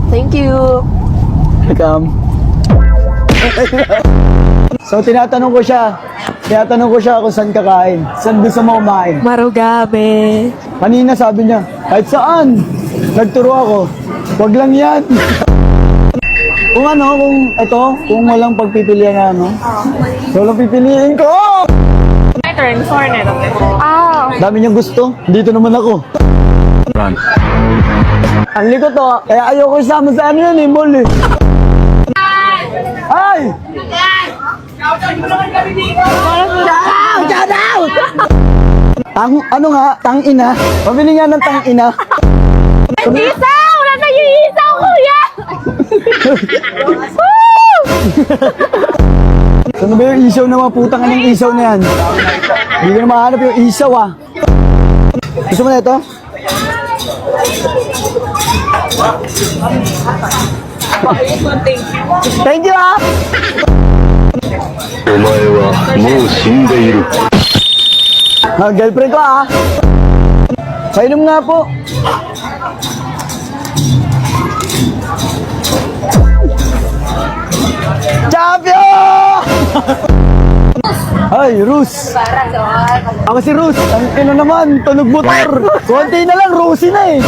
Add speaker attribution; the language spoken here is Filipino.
Speaker 1: Thank you.
Speaker 2: Welcome. So, tinatanong ko siya kung saan kakain. Saan gusto mo kumain?
Speaker 1: Marugame.
Speaker 2: Kanina sabi niya, kahit saan. Nagturo ako, wag lang yan. Kung walang pagpipilian na so walang pipiliin ko.
Speaker 1: My turn, sorry na. Ah.
Speaker 2: Dami niyang gusto, dito naman ako.
Speaker 3: Run.
Speaker 2: Ang likot kaya ayoko isama sa ano yun mall eh. Ay! Shout out! Tang ina? Pabili nga ng tang ina.
Speaker 1: Isaw! Wala tayo isaw, kuya!
Speaker 2: Ano ba yung isaw na mga putang anong isaw na yan? Hindi ko na mahanap yung isaw Gusto mo na ito? Thank you
Speaker 3: お前はもう死んでいる。
Speaker 2: Girlfriend ko Painom nga po. Champion! Ay, Rus! Ako si Rus. Ang ino naman, tunog motor. Konti na lang, Rusi na eh.